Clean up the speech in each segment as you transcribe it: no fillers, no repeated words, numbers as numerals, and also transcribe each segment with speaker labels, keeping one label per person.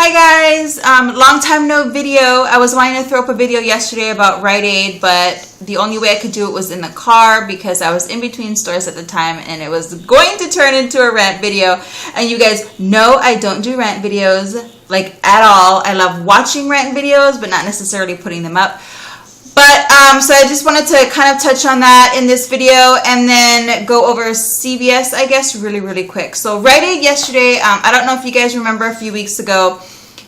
Speaker 1: Hi guys, long time no video. I was wanting to throw up a video yesterday about Rite Aid, but the only way I could do it was in the car because I was in between stores at the time and it was going to turn into a rant video. And you guys know I don't do rant videos, like, at all. I love watching rant videos, but not necessarily putting them up. But, so I just wanted to kind of touch on that in this video and then go over CVS, I guess, really quick. So Rite Aid yesterday, I don't know if you guys remember a few weeks ago,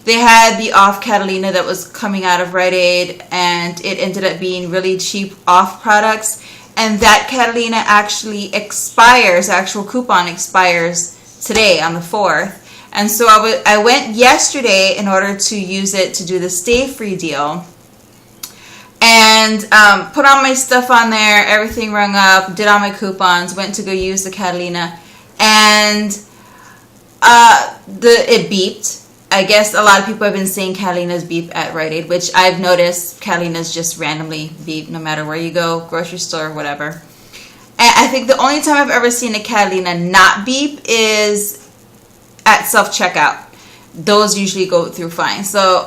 Speaker 1: they had the off Catalina that was coming out of Rite Aid, and it ended up being really cheap off products. And that Catalina actually expires, the actual coupon expires today on the 4th. And so I went yesterday in order to use it to do the Stay Free deal. And put all my stuff on there, everything rung up, did all my coupons, went to go use the Catalina, and it beeped. I guess a lot of people have been saying Catalinas beep at Rite Aid, which I've noticed Catalinas just randomly beep no matter where you go, grocery store, whatever. And I think the only time I've ever seen a Catalina not beep is at self-checkout. Those usually go through fine. So,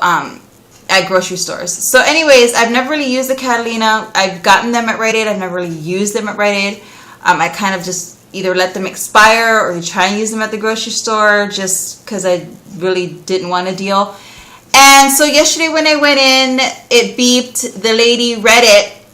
Speaker 1: at grocery stores. So anyways, I've never really used the Catalina. I've gotten them at Rite Aid. I've never really used them at Rite Aid. I kind of just either let them expire or try and use them at the grocery store just because I really didn't want a deal. And so yesterday when I went in, it beeped. The lady read it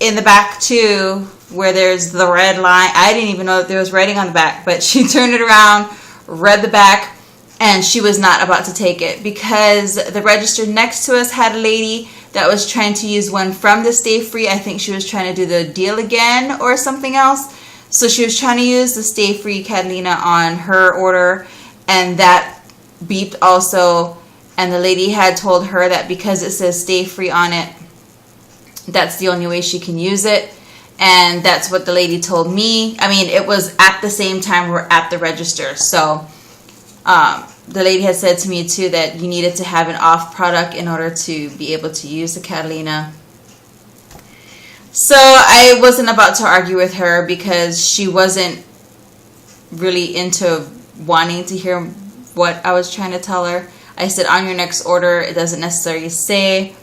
Speaker 1: in the back too, where there's the red line. I didn't even know that there was writing on the back, but she turned it around, read the back, and she was not about to take it because the register next to us had a lady that was trying to use one from the Stay Free. I think she was trying to do the deal again or something else. So she was trying to use the Stay Free Catalina on her order, and that beeped also. And the lady had told her that because it says Stay Free on it, that's the only way she can use it. And that's what the lady told me. I mean, it was at the same time we're at the register. So the lady had said to me too that you needed to have an off product in order to be able to use the Catalina. So I wasn't about to argue with her because she wasn't really into wanting to hear what I was trying to tell her. I said on your next order, it doesn't necessarily say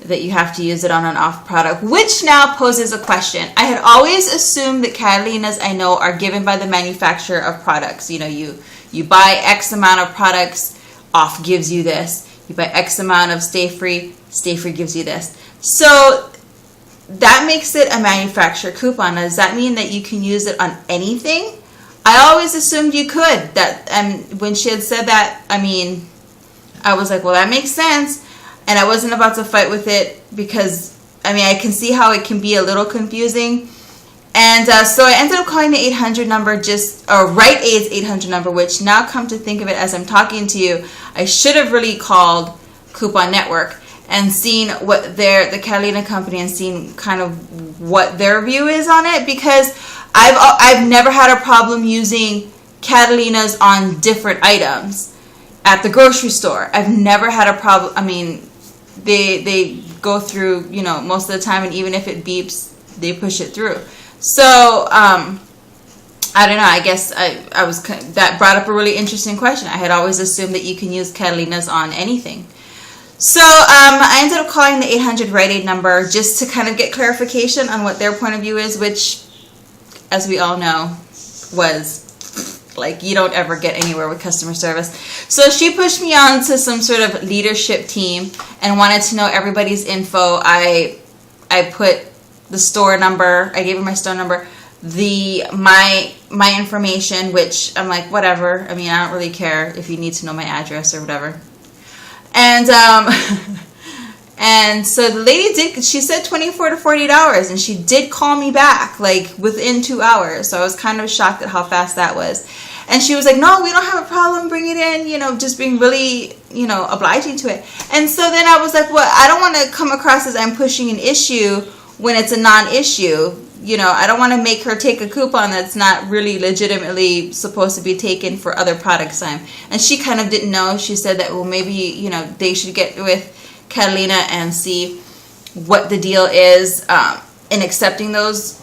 Speaker 1: that you have to use it on an off product, which now poses a question. I had always assumed that Catalinas, I know, are given by the manufacturer of products. You know, you buy X amount of products, off gives you this. You buy X amount of Stay Free gives you this. So that makes it a manufacturer coupon. Does that mean that you can use it on anything? I always assumed you could. When she had said that, I mean, I was like, well, that makes sense. And I wasn't about to fight with it because, I mean, I can see how it can be a little confusing. And so I ended up calling the 800 number, Rite Aid's 800 number, which now come to think of it as I'm talking to you, I should have really called Coupon Network and seen what the Catalina company, and seen kind of what their view is on it, because I've never had a problem using Catalinas on different items at the grocery store. I've never had a problem. I mean, they go through, you know, most of the time, and even if it beeps, they push it through. So, I don't know, I guess that brought up a really interesting question. I had always assumed that you can use Catalinas on anything. So, I ended up calling the 800 Rite Aid number just to kind of get clarification on what their point of view is, which, as we all know, was like, you don't ever get anywhere with customer service. So she pushed me on to some sort of leadership team and wanted to know everybody's info. I put the store number, I gave her my store number, my information, which I'm like, whatever. I mean, I don't really care if you need to know my address or whatever. And and so the lady she said 24 to 48 hours, and she did call me back like within 2 hours. So I was kind of shocked at how fast that was. And she was like, no, we don't have a problem, bring it in, you know, just being really, you know, obliging to it. And so then I was like, well, I don't want to come across as I'm pushing an issue when it's a non-issue. You know, I don't want to make her take a coupon that's not really legitimately supposed to be taken for other products. And she kind of didn't know. She said that, well, maybe, you know, they should get with Catalina and see what the deal is in accepting those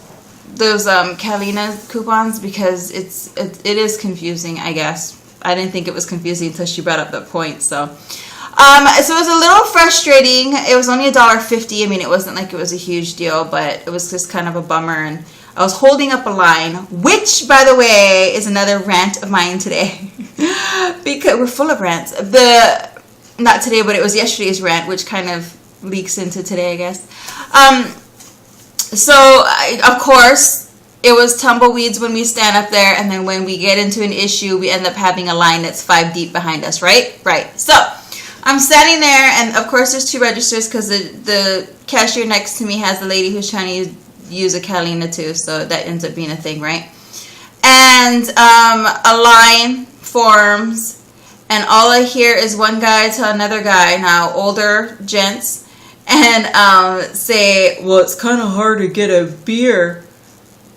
Speaker 1: Catalina coupons, because it is confusing, I guess. I didn't think it was confusing until she brought up the point. So it was a little frustrating. It was only $1.50. I mean, it wasn't like it was a huge deal, but it was just kind of a bummer. And I was holding up a line, which, by the way, is another rant of mine today. Because we're full of rants. Not today, but it was yesterday's rant, which kind of leaks into today, I guess. Of course, it was tumbleweeds when we stand up there, and then when we get into an issue, we end up having a line that's 5 deep behind us, right? Right. So I'm standing there, and of course there's 2 registers because the cashier next to me has the lady who's trying to use a Catalina too, so that ends up being a thing, right? And a line forms, and all I hear is one guy tell another guy, now older gents, and say, well, it's kind of hard to get a beer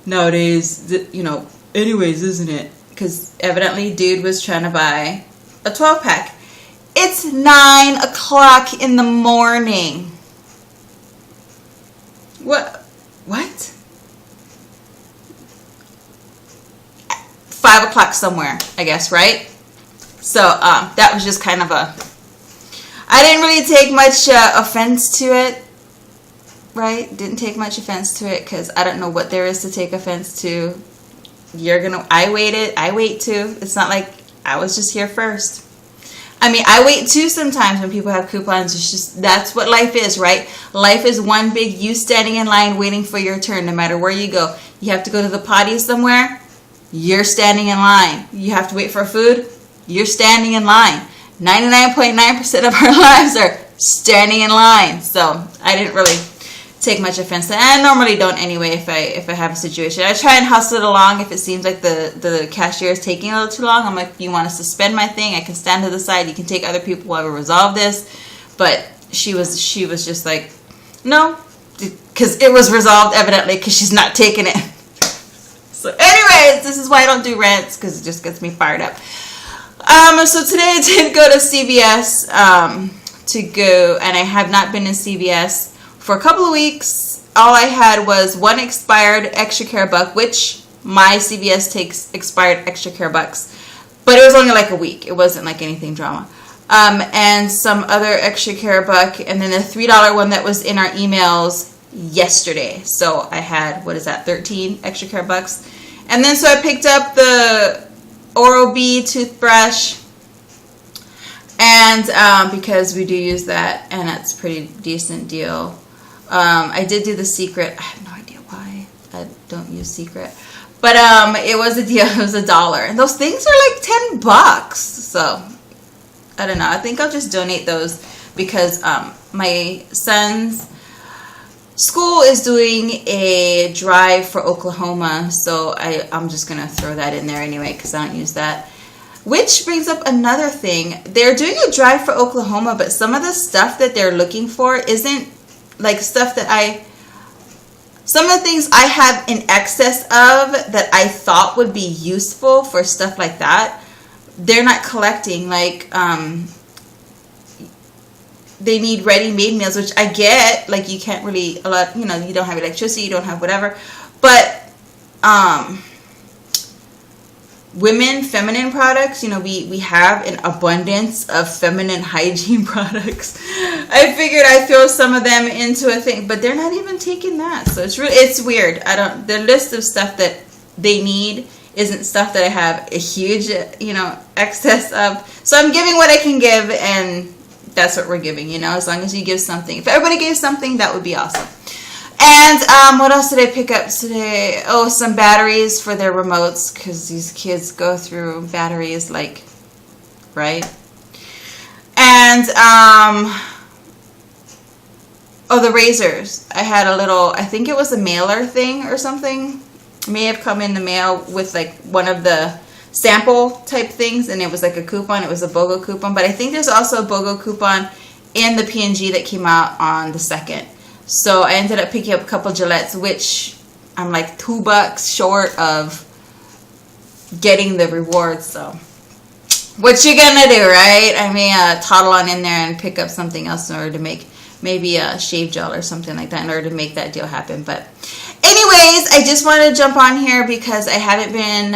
Speaker 1: nowadays, anyways, isn't it? Because evidently dude was trying to buy a 12-pack. It's 9 o'clock in the morning. What? 5 o'clock somewhere, I guess, right? So that was just kind of I didn't really take much offense to it, right? Didn't take much offense to it because I don't know what there is to take offense to. I wait too. It's not like I was just here first. I mean, I wait too sometimes when people have coupons. It's just, that's what life is, right? Life is one big you standing in line waiting for your turn no matter where you go. You have to go to the potty somewhere, you're standing in line. You have to wait for food, you're standing in line. 99.9% of our lives are standing in line. So I didn't really take much offense to that. I normally don't anyway if I have a situation. I try and hustle it along if it seems like the cashier is taking a little too long. I'm like, if you want to suspend my thing, I can stand to the side. You can take other people while we resolve this. But she was just like, no, because it was resolved evidently because she's not taking it. So anyways, this is why I don't do rants, because it just gets me fired up. So today I did go to CVS and I have not been in CVS for a couple of weeks. All I had was 1 expired extra care buck, which my CVS takes expired extra care bucks, but it was only like a week. It wasn't like anything drama. And some other extra care buck, and then a $3 one that was in our emails yesterday. So I had, 13 extra care bucks. And then so I picked up the Oral-B toothbrush, and because we do use that, and that's a pretty decent deal. I did do the Secret. I have no idea why I don't use Secret, but it was a deal. It was $1, and those things are like $10. So I don't know. I think I'll just donate those because my son's school is doing a drive for Oklahoma, so I'm just going to throw that in there anyway because I don't use that. Which brings up another thing. They're doing a drive for Oklahoma, but some of the stuff that they're looking for isn't like stuff that some of the things I have in excess of that I thought would be useful for stuff like that, they're not collecting. Like, they need ready-made meals, which I get. Like, you can't really, you don't have electricity, you don't have whatever. But feminine products, we have an abundance of feminine hygiene products. I figured I'd throw some of them into a thing, but they're not even taking that. So it's weird. The list of stuff that they need isn't stuff that I have a huge, excess of. So I'm giving what I can give, and that's what we're giving, as long as you give something. If everybody gave something, that would be awesome. And what else did I pick up today? Oh, some batteries for their remotes, because these kids go through batteries like, right? And, the razors. I had a little, I think it was a mailer thing or something. It may have come in the mail with like one of the sample type things, and it was like a coupon. It was a BOGO coupon, but I think there's also a BOGO coupon in the P&G that came out on the 2nd. So I ended up picking up a couple Gillettes, which I'm like $2 short of getting the rewards. So what you gonna do, right? I may toddle on in there and pick up something else in order to make maybe a shave gel or something like that in order to make that deal happen. But anyways, I just wanted to jump on here because I haven't been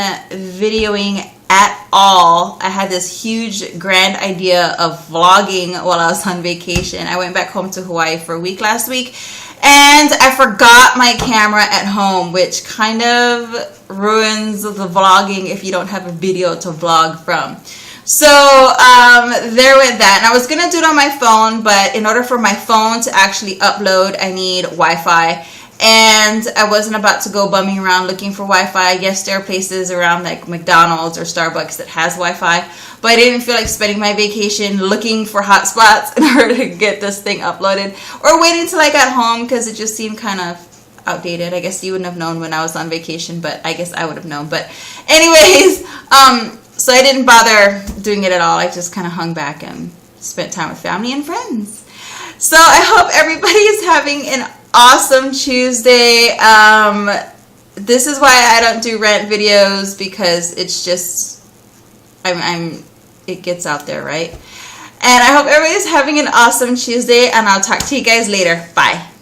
Speaker 1: videoing at all. I had this huge grand idea of vlogging while I was on vacation. I went back home to Hawaii for a week last week, and I forgot my camera at home, which kind of ruins the vlogging if you don't have a video to vlog from. So there went that. And I was gonna do it on my phone, but in order for my phone to actually upload, I need Wi-Fi. And I wasn't about to go bumming around looking for Wi-Fi. I guess there are places around like McDonald's or Starbucks that has Wi-Fi, but I didn't feel like spending my vacation looking for hotspots in order to get this thing uploaded, or waiting till I got home, because it just seemed kind of outdated. I guess you wouldn't have known when I was on vacation, but I guess I would have known. But anyways, so I didn't bother doing it at all. I just kind of hung back and spent time with family and friends. So I hope everybody is having an awesome Tuesday. This is why I don't do rant videos, because it's just, it gets out there, right? And I hope everybody's having an awesome Tuesday, and I'll talk to you guys later. Bye.